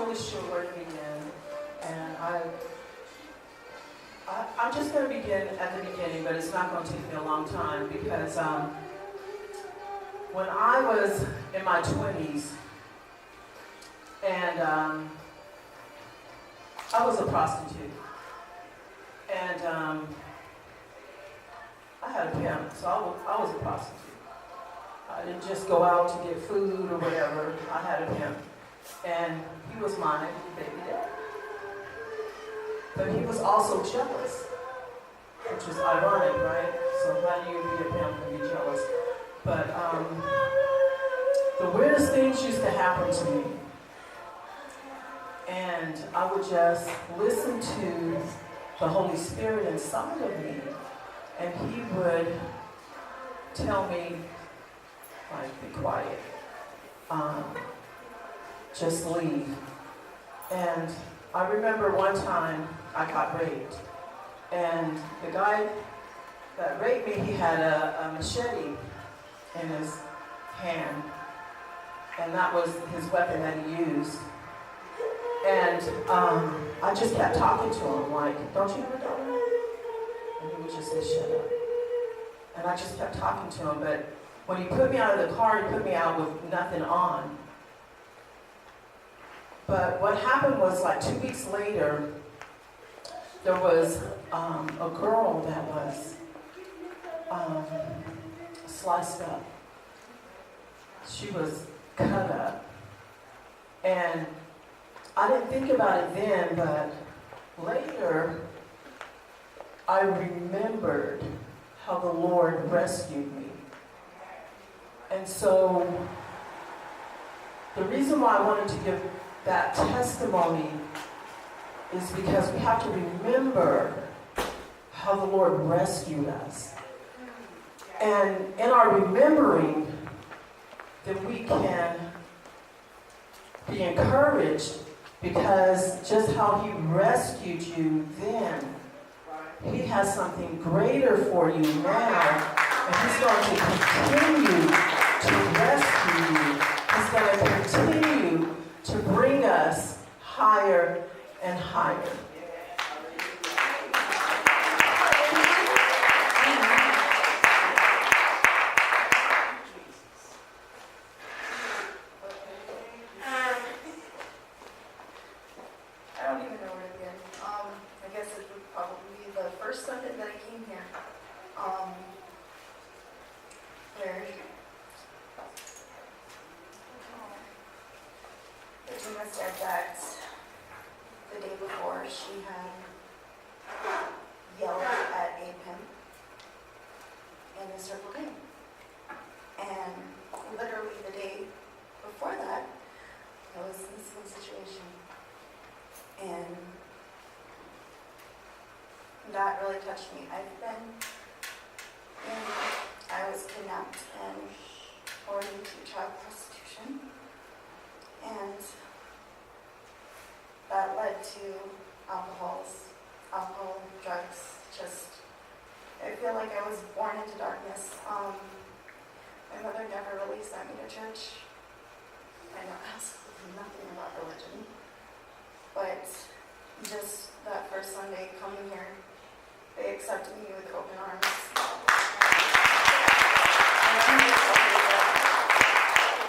slowly showing me in. And I'm just going to begin at the beginning, but it's not going to take me a long time because when I was in my 20s, and I was a prostitute, and I had a pimp, so I was a prostitute. I didn't just go out to get food or whatever. I had a pimp, and he was my baby daddy. But he was also jealous, which is ironic, right? So how do you be a pimp and be jealous? But the weirdest things used to happen to me. And I would just listen to the Holy Spirit inside of me, and he would tell me, like, be quiet, just leave. And I remember one time I got raped, and the guy that raped me, he had a machete in his hand, and that was his weapon that he used. And I just kept talking to him, like, don't you have a daughter? And he would just say, shut up. And I just kept talking to him, but when he put me out of the car, he put me out with nothing on. But what happened was, like 2 weeks later, there was a girl that was sliced up. She was cut up. And I didn't think about it then, but later I remembered how the Lord rescued me. And so the reason why I wanted to give that testimony is because we have to remember how the Lord rescued us. And in our remembering, then we can be encouraged, because just how he rescued you then, he has something greater for you now. And he's going to continue to rescue you. He's going to continue to bring us higher and higher. I don't even know where to begin. I guess it would probably be the first Sunday that I came here. Where Regina said that the day before she had yelled at a pimp in the Circle K. And literally the day before that, I was in the same situation. And that really touched me. I was kidnapped and forwarded to child prostitution. And that led to alcohol, drugs, I feel like I was born into darkness. My mother never really sent me to church. I know absolutely nothing about religion. But just that first Sunday coming here, they accepted me with open arms.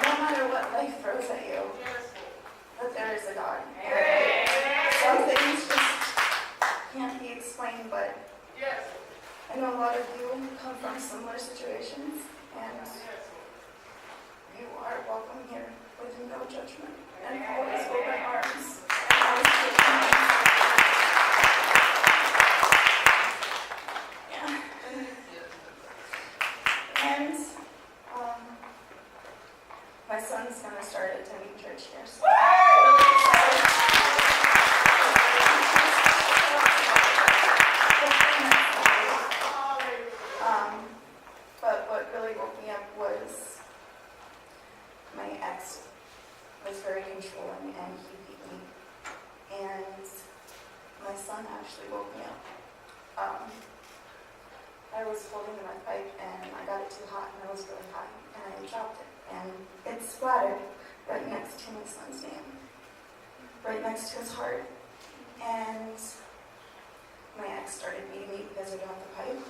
No matter what life throws at you, that there is a God. Some things just can't be explained, but I know a lot of you come from similar situations, and you are welcome here with no judgment and always open arms. Yeah. And my son's going to start attending church here. So but what really woke me up was my ex was very controlling and he beat me. And my son actually woke me up. I was holding my pipe and I got it too hot and it was really high and I dropped it. And it splattered right next to my son's name. right next to his heart. And my ex started beating me because I got the pipe.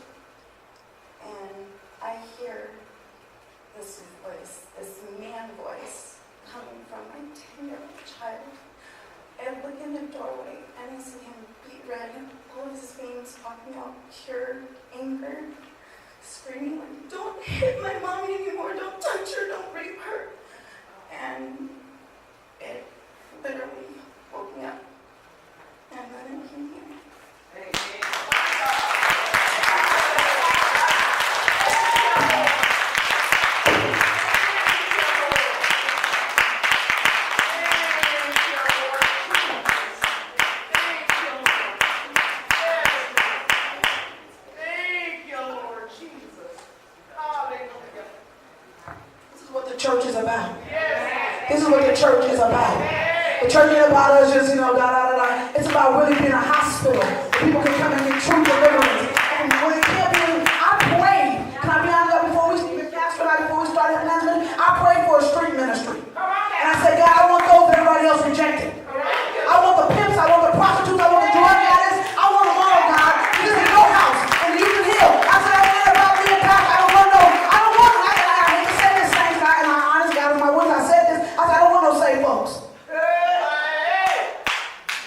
And I hear this voice, this man voice, coming from my 10-year-old child. I look in the doorway and I see him beat red, all of his veins popping out, pure anger, screaming like, "Don't hit my mommy anymore, don't touch her, don't rape her." And it literally woke me up. And then I came here. Church is about. This is what the church is about. The church ain't about us just, It's about really being a hospital where people can come and get true deliverance. And when it can't be, I prayed. Can I be honest before we started ministry? I prayed for a street ministry. And I said, God, I want those that everybody else rejected. I want the pimps, I want the prostitutes, I want the drug addicts, I want them all, God. This is your house, and you can heal. I said, I don't care about me and pastor. I don't want no. I hate to say this, saints, God, and I'm honest, God, in my words, I said this. I said, I don't want no saved folks.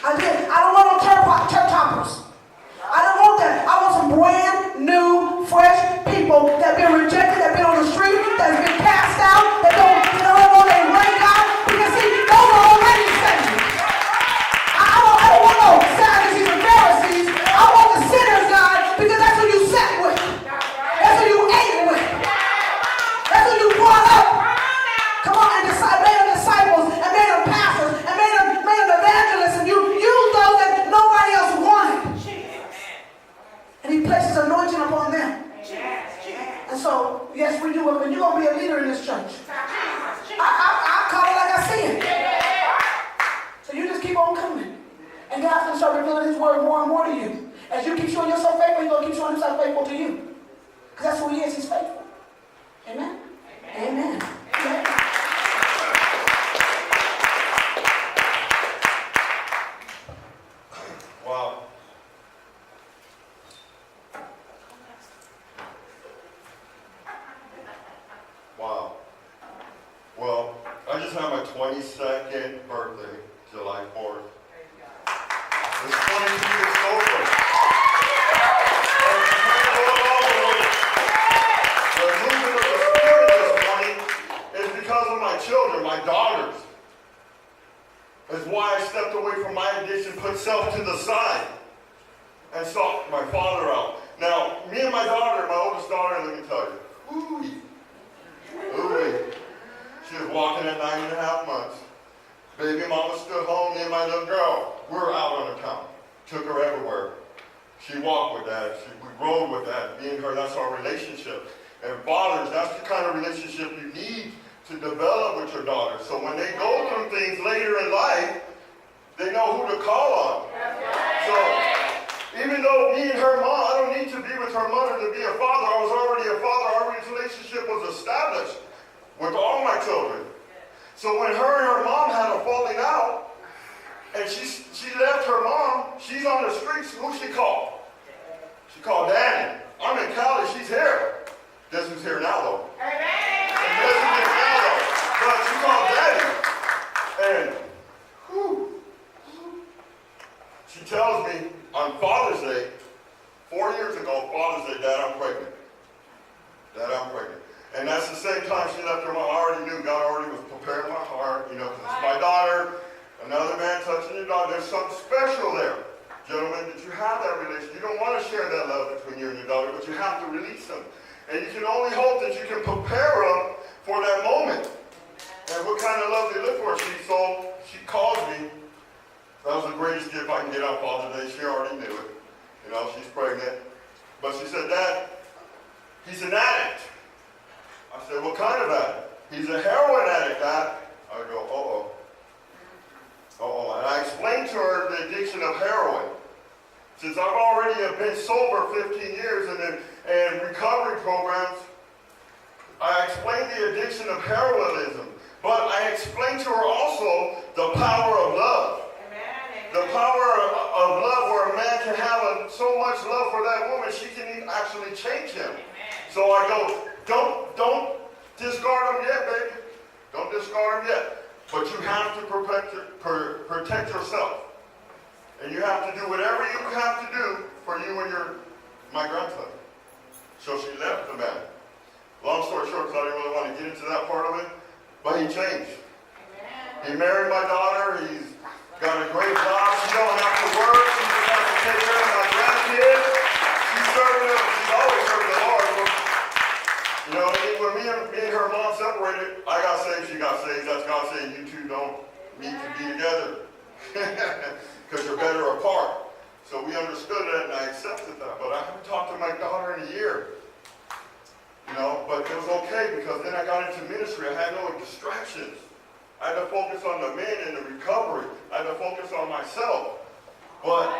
I did. I don't want no church hoppers. I don't want that. I want some brand new, fresh people that have been rejected, that have been on the street, that have been cast out, that don't know they way, God. Because see, those are already saved. I don't want no Sadducees and Pharisees. I want the sinners, God, because that's who you sat with. That's who you ate with. That's who you brought up. Come on, and made them disciples, and made them pastors, and made them evangelists, and you used those that nobody else wanted. And he places anointing upon them. And so, yes, we do it, but you're going to be a leader in this church. I call it like I see it. So you just keep on coming. And God's going to start revealing his word more and more to you. As you keep showing yourself faithful, he's going to keep showing himself faithful to you. Because that's who he is. He's faithful. Amen? Amen. Amen. Wow. Wow. Well, I just had my 22nd birthday, July 4th. It's 22 years over. The movement of the Spirit this morning is because of my children, my daughters. That's why I stepped away from my addiction, put self to the side, and sought my father out. Now, me and my daughter, my oldest daughter, let me tell you, she was walking at 9.5 months. Baby mama stood home, me and my little girl, we were out on the town. Took her everywhere. She walked with that. We rode with that. Me and her, that's our relationship. And fathers, that's the kind of relationship you need to develop with your daughters. So when they go through things later in life, they know who to call on. So even though me and her mom, I don't need to be with her mother to be a father. I was already a father. Our relationship was established with all my children. So when her and her mom had a falling out, and she left her mom, she's on the streets, who she called? She called Danny. I'm in Cali, she's here. Guess who's here now, though? And guess who's here now, though? But she called Daddy. And, she tells me on Father's Day, 4 years ago, Father's Day, Dad, I'm pregnant. Dad, I'm pregnant. And that's the same time she left her mom. I already knew God already was preparing my heart, because it's my daughter, another man touching your daughter. There's something special there. Gentlemen, that you have that relationship. You don't want to share that love between you and your daughter, but you have to release them. And you can only hope that you can prepare them for that moment. And what kind of love they look for? She calls me. That was the greatest gift I can get on Father's Day. She already knew it. She's pregnant. But she said, Dad, he's an addict. I said, what kind of addict? He's a heroin addict, Dad. I go, uh-oh. And I explained to her the addiction of heroin. Since I've already been sober 15 years and recovery programs, I explained the addiction of heroism. But I explained to her also the power of love. much love for that woman, she can actually change him. So I go, don't discard him yet, baby. Don't discard him yet. But you have to protect yourself. And you have to do whatever you have to do for you and my grandson. So she left the man. Long story short, because I didn't really want to get into that part of it, but he changed. He married my daughter. He's got a great job. She don't have to work. She just has to take care of my grandkids. She's serving him. She's always serving the Lord. But, you know, when me and her mom separated, I got saved, she got saved. That's God saying, you two don't need to be together. Because you're better apart. So we understood that and I accepted that. But I haven't talked to my daughter in a year. You know, but it was okay because then I got into ministry. I had no distractions. I had to focus on the men and the recovery. I had to focus on myself. But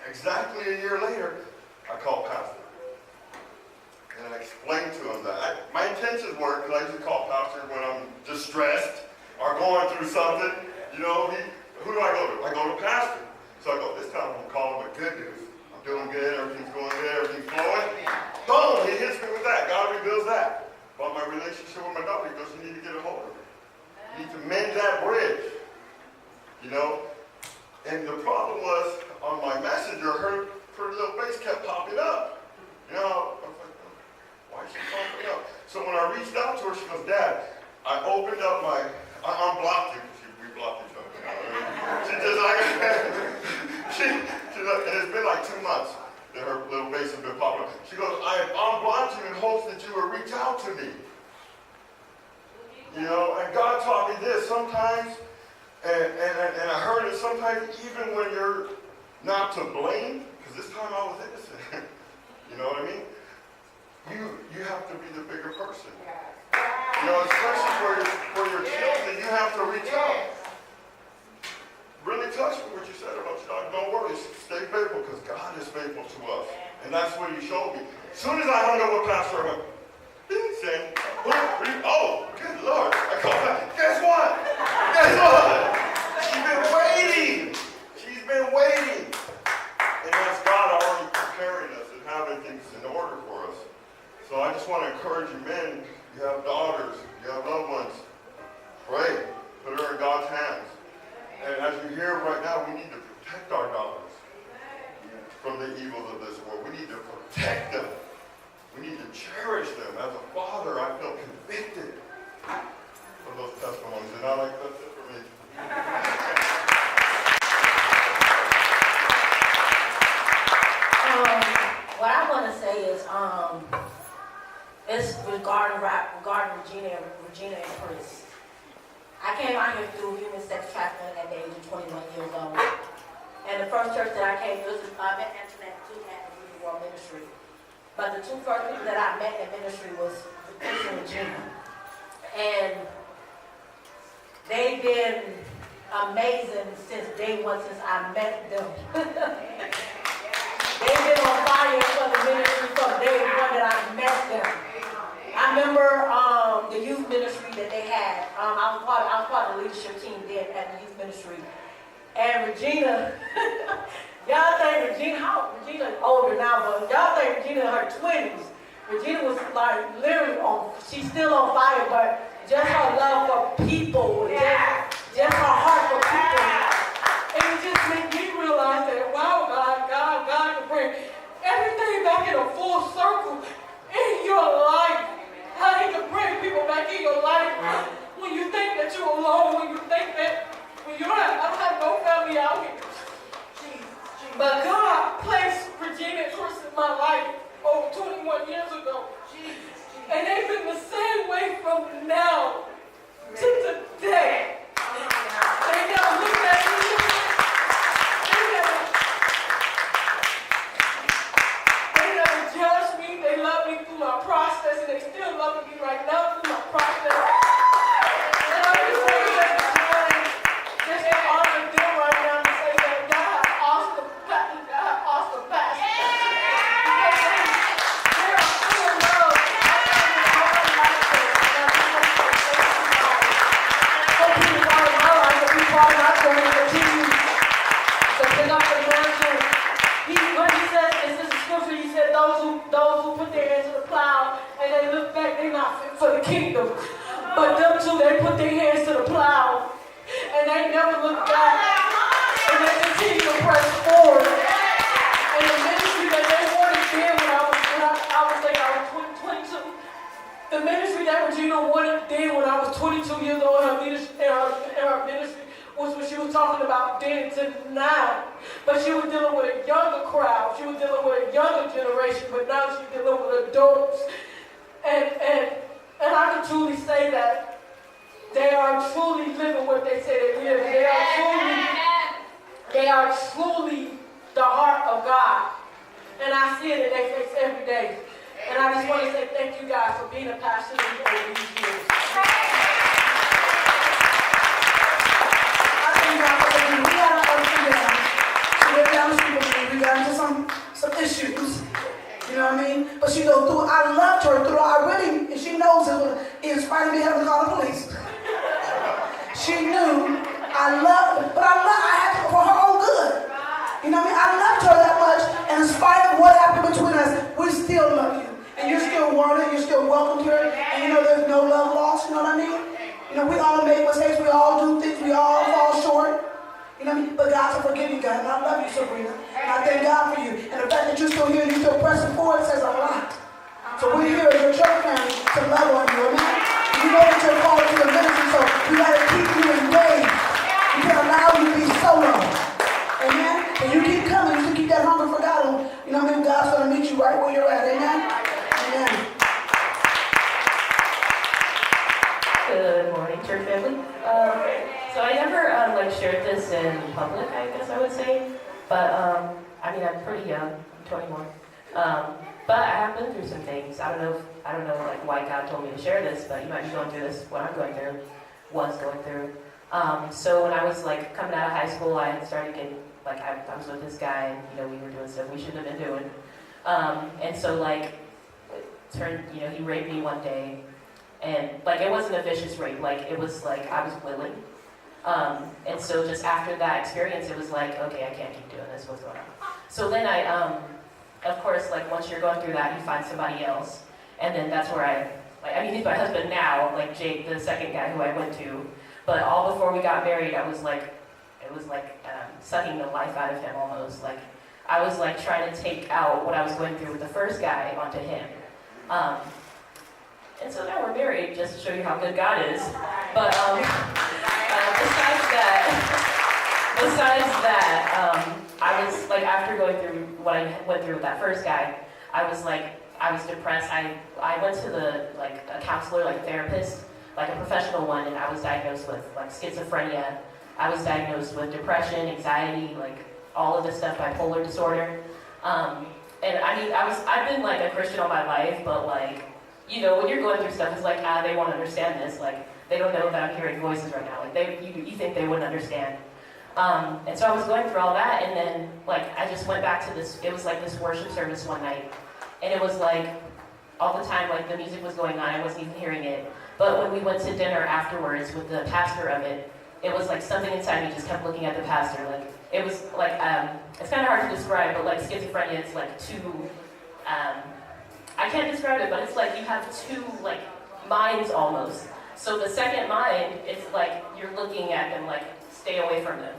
exactly a year later, I called Pastor. And I explained to him that. My intentions were, because I usually call Pastor when I'm distressed or going through something. You know, who do I go to? I go to Pastor. So I go, this time I'm going to call him with good news. I'm doing good, everything's going good, everything's flowing. Boom, he hits me with that. God reveals that. But my relationship with my daughter, he goes, you need to get a hold of her. You need to mend that bridge. You know? And the problem was, on my messenger, her little face kept popping up. You know, I was like, why is she popping up? So when I reached out to her, she goes, Dad, I opened up I unblocked you, because we blocked each other. She just like, and it's been like 2 months that her little face has been popping up. She goes, I unblocked you in hopes that you would reach out to me. You know, and God taught me this sometimes, and I heard it sometimes even when you're not to blame, because this time I was innocent. You know what I mean? You have to be the bigger person. You know, especially for your children, you have to reach out. Really touched me what you said about your dog. Don't worry, stay faithful because God is faithful to us. And that's what he showed me. As soon as I hung up with Pastor, I went, saying, oh, good Lord. I called back. Guess what? She's been waiting. She's been waiting. And that's God already preparing us and having things in order for us. So I just want to encourage you men, you have daughters, you have loved ones, pray. Put her in God's hands. And as you hear right now, we need to protect our daughters from the evils of this world. We need to protect them. We need to cherish them. As a father, I feel convicted for those testimonies. And that's it for me. What I want to say is, it's regarding Regina and Chris. I came out here through human sex trafficking at the age of 21 years old. And the first church that I came to, I met Antoinette too at the Beauty World Ministry. But the two first people that I met in ministry was Chris and Regina. And they've been amazing since day one, since I met them. They've been on fire for the ministry from day one that I met them. I remember the youth ministry that they had. I was part of the leadership team then at the youth ministry. And Regina, y'all think Regina's older now, but y'all think Regina in her 20s. Regina was like literally she's still on fire, but just her love for people, just her heart for people. And it just made me realize that, wow, God can bring everything back in a full circle in your life. How he can bring people back in your life when you think that you're alone, when you think that I don't have no family out here. But God placed Regina and Chris in my life over 21 years ago. And they've been the same way from now to today. They never looked at me. They never judged me. They love me through my process, and they still love me right now through my process. And I'm just saying that just to honor them right now to say that God has awesome passion. They are full of love. So people are in my life, and we part of our journey continue to pick up the mantle. When he not fit for the kingdom. But them two, they put their hands to the plow, and they never looked back, and they continue to press forward. And the ministry that they wanted then when I was 22, the ministry that Regina wanted then when I was 22 years old, her ministry was what she was talking about then to now. But she was dealing with a younger crowd. She was dealing with a younger generation, but now she's dealing with adults. And I can truly say that they are truly living what they say they live. They are truly the heart of God. And I see it in their face every day. And I just want to say thank you guys for being a pastor over these years. I thank God for everything. We had an up and down. She went down the street with me. We got into some issues. You know what I mean? But she goes through. I loved her through. And she knows it inspired me having to call the police. She knew I loved her, but I had to for her own good. You know what I mean? I loved her that much, and in spite of what happened between us, we still love you. And you're still wanted, you're still welcome here, and you know there's no love lost, you know what I mean? You know, we all make mistakes, we all do things, we all fall short. You know what I mean? But God will forgive you, God, and I love you, Sabrina. And I thank God for you. And the fact that you're still here and you're still pressing forward says a lot. So we're here as your church family to love on you, amen? You know that you're called to the ministry, so we got to keep you engaged. We can't allow you to be solo. Amen? And you keep coming, you keep that hunger for God. You know what I mean? God's going to meet you right where you're at, amen? Amen. Good morning, church family. So I never shared this in public, I guess I would say. But I mean, I'm pretty young. I'm 21. But I have been through some things. I don't know why God told me to share this, but you might be going through this. What I'm going through, was going through. So when I was coming out of high school, I had started getting I was with this guy, and we were doing stuff we shouldn't have been doing. And so it turned, he raped me one day. And it wasn't a vicious rape, it was I was willing. And so just after that experience, it was okay, I can't keep doing this, what's going on? So then I, of course, once you're going through that, you find somebody else. And then that's where he's my husband now, Jake, the second guy who I went to. But all before we got married, I was it was sucking the life out of him almost. I was trying to take out what I was going through with the first guy onto him. And so now we're married, just to show you how good God is. But besides that, I was after going through what I went through with that first guy, I was depressed. I went to a counselor, a therapist, a professional one, and I was diagnosed with schizophrenia. I was diagnosed with depression, anxiety, all of this stuff, bipolar disorder. And I mean, I've been a Christian all my life, but when you're going through stuff, it's they won't understand this. They don't know that I'm hearing voices right now. You think they wouldn't understand. And so I was going through all that, and then I just went back to this. It was this worship service one night, and it was all the time the music was going on. I wasn't even hearing it. But when we went to dinner afterwards with the pastor of it, it was something inside me just kept looking at the pastor. It was it's kind of hard to describe, but schizophrenia, it's two. I can't describe it, but it's you have two minds almost. So the second mind, it's you're looking at them stay away from them,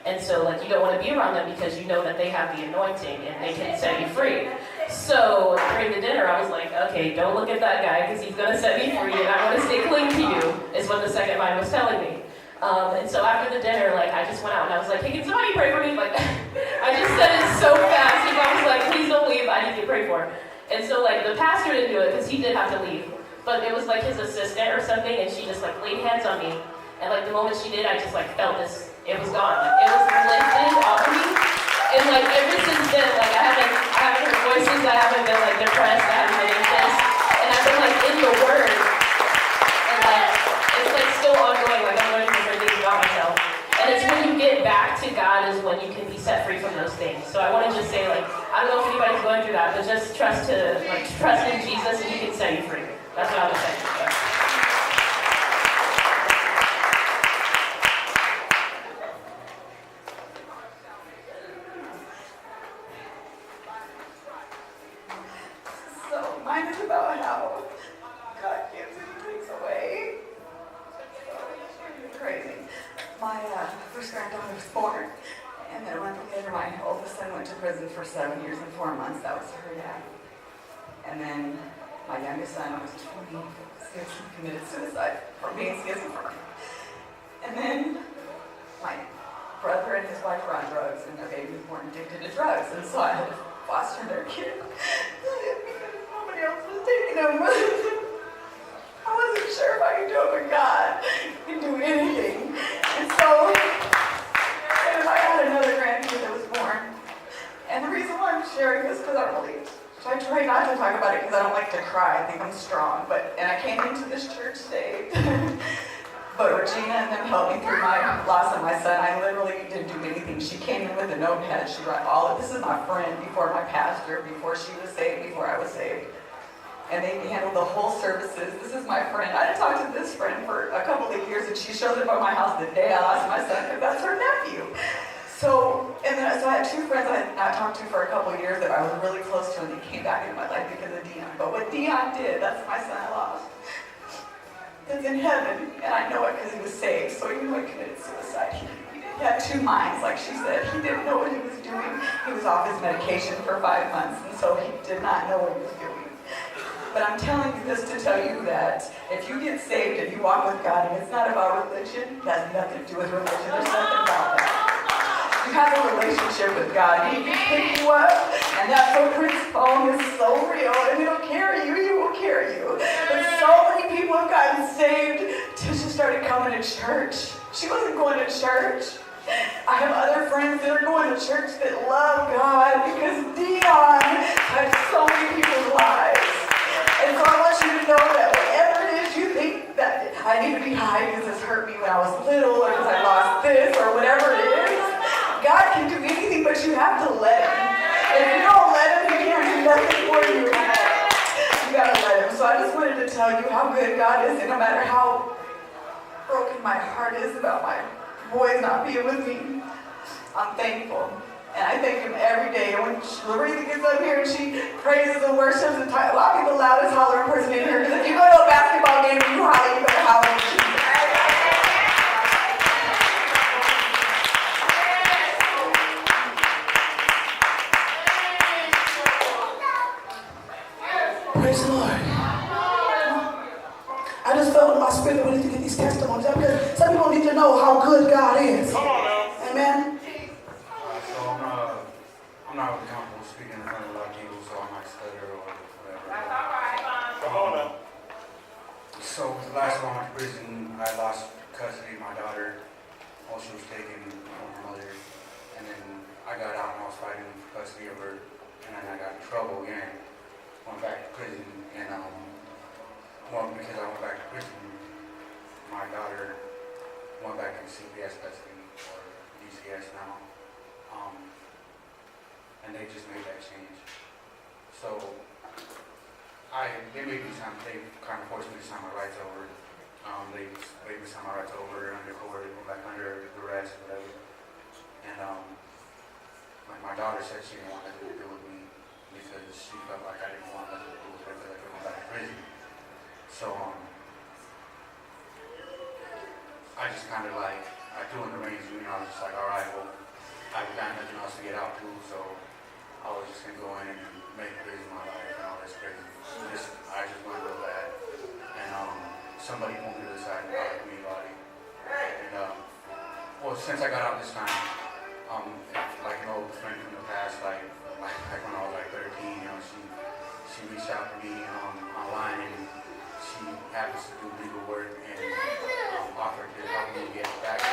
And so you don't want to be around them because you know that they have the anointing and they can set you free. So during the dinner, I was okay, don't look at that guy because he's going to set me free and I want to stay clean to you, is what the second mind was telling me. And so after the dinner, I just went out and I was hey, can somebody pray for me? I just said it so fast because I was please don't leave, I need to pray for. And so the pastor didn't do it because he did have to leave. But it was his assistant or something, and she just laid hands on me. And the moment she did, I just felt this, it was gone. It was lifted off of me. And ever since then, I haven't heard voices, I haven't been depressed, I haven't been anxious. And I've been in the Word. And it's still ongoing, I'm learning different things about myself. And it's when you get back to God is when you can be set free from those things. So I want to just say, I don't know if anybody's going through that, but just trust in Jesus and He can set you free. That's what I was saying. So mine is about how God gives and He takes away. So, crazy. My first granddaughter was born, and then a month later, my oldest son went to prison for 7 years and 4 months. That was her dad. And then my youngest son was 26 and committed suicide from being schizophrenic. And then my brother and his wife were on drugs, and their baby was born addicted to drugs. And so I had to foster their kid because nobody else was taking him. I wasn't sure if I could do it, but God can do anything. And so, and if I had another grandkid that was born, and the reason why I'm sharing this because I try not to talk about it because I don't like to cry. I think I'm strong, and I came into this church saved. But Regina and them helped me through my loss of my son. I literally didn't do anything. She came in with a notepad. She wrote this is my friend before my pastor, before she was saved, before I was saved. And they handled the whole services. This is my friend. I didn't talk to this friend for a couple of years, and she showed up at my house the day I lost my son, because that's her nephew. So I had two friends I had not talked to for a couple of years that I was really close to, and they came back into my life because of Dion. But what Dion did, that's my son I lost. Is in heaven, and I know it because he was saved. So even though he committed suicide, he had two minds, like she said. He didn't know what he was doing. He was off his medication for 5 months, and so he did not know what he was doing. But I'm telling you this to tell you that if you get saved and you walk with God, and it's not about religion, it has nothing to do with religion. There's nothing about that. You have a relationship with God. He can pick you up, and that footprint phone is so real, and it'll carry you. He will carry you. But so many people have gotten saved. Tisha started coming to church. She wasn't going to church. I have other friends that are going to church that love God because Dion touched so many people's lives. And so I want you to know that whatever it is you think that I need to be high because this hurt me when I was little, or because I lost this, or whatever it is, God can do anything, but you have to let Him. If you don't let Him, He can't do nothing for you. You gotta let Him. So I just wanted to tell you how good God is, and no matter how broken my heart is about my boys not being with me, I'm thankful. And I thank Him every day. And when Larissa gets up here and she praises and worships, and I'll be the loudest hollering person in here. Because if you go to a basketball game and you holler, you better holler at Jesus. Praise the Lord. I just felt in my spirit that we need to get these testimonies out because some people need to know how good God is. Come on now. Amen. So I'm not really comfortable speaking in front of a lot of people, so I might stutter or whatever. That's all right. Come on now. So the last time I went to prison, I lost custody of my daughter while she was taken from her mother. And then I got out and I was fighting for custody of her. And then I got in trouble again. Went back to prison, and because I went back to prison, my daughter went back in CPS custody, or DCS now, and they just made that change. So they kind of forced me to sign my rights over. They made me sign my rights over under court, went back under arrest, whatever. And like my daughter said, she didn't want nothing to do with me, because she felt like I didn't want nothing to do with her because I could go back to prison. So I just kind of I threw in the reins, I was just like, all right, well, I've got nothing else to get out to, so I was just going to go in and make prison my life and all this crazy. I just went real bad. And somebody pulled me to the side and talked to me about it. And well, since I got out this time, like an old friend from the past, like when I was 13, she reached out to me online, and she happens to do legal work and offered to help me get back to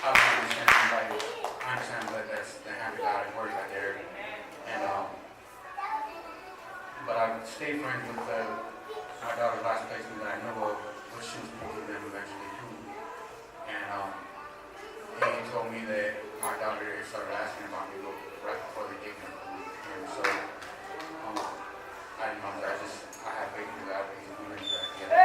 I understand that that's the hand of God at work out there. And but I stayed friends with my daughter's last placement that I know of, which she was supposed to them eventually too. And he told me that my daughter started asking about me right before they gave me. And so I didn't know that. I have faith in God because we were back together.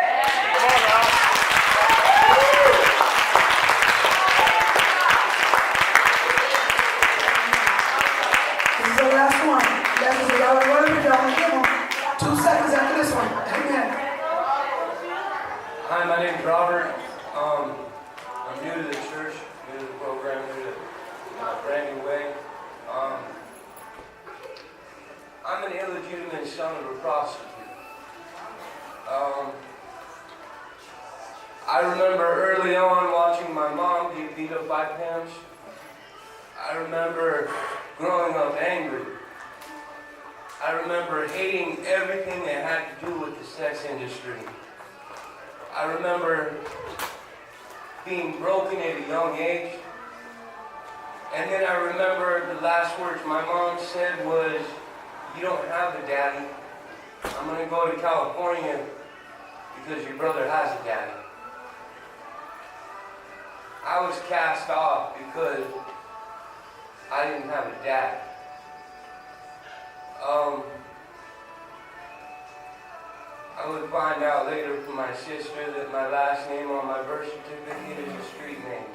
illegitimate son of a prostitute. I remember early on watching my mom get beat up by pimps. I remember growing up angry. I remember hating everything that had to do with the sex industry. I remember being broken at a young age. And then I remember the last words my mom said was, "You don't have a daddy. I'm going to go to California because your brother has a daddy." I was cast off because I didn't have a dad. I would find out later from my sister that my last name on my birth certificate is a street name,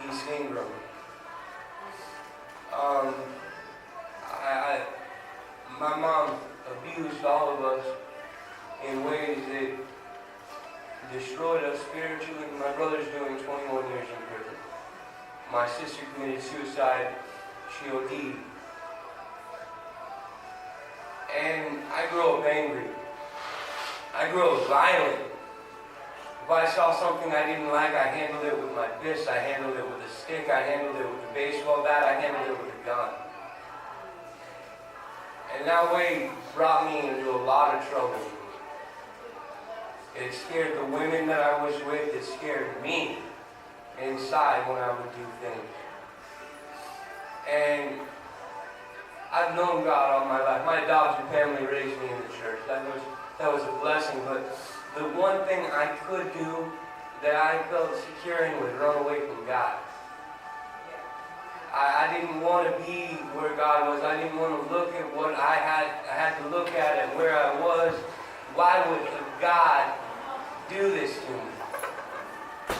East Ingram. My mom abused all of us in ways that destroyed us spiritually. My brother's doing 21 years in prison. My sister committed suicide. She OD'd. And I grew up angry. I grew up violent. If I saw something I didn't like, I handled it with my fist, I handled it with a stick, I handled it with a baseball bat, I handled it with a gun. And that way brought me into a lot of trouble. It scared the women that I was with, it scared me inside when I would do things. And I've known God all my life. My adopted family raised me in the church. That was a blessing, but the one thing I could do that I felt secure in was run away from God. I didn't want to be where God was. I didn't want to look at what I had to look at and where I was. Why would God do this to me?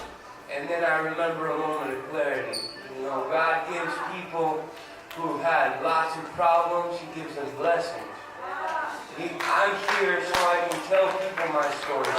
And then I remember a moment of clarity. You know, God gives people who've had lots of problems, He gives them blessings. I'm here so I can tell people my story.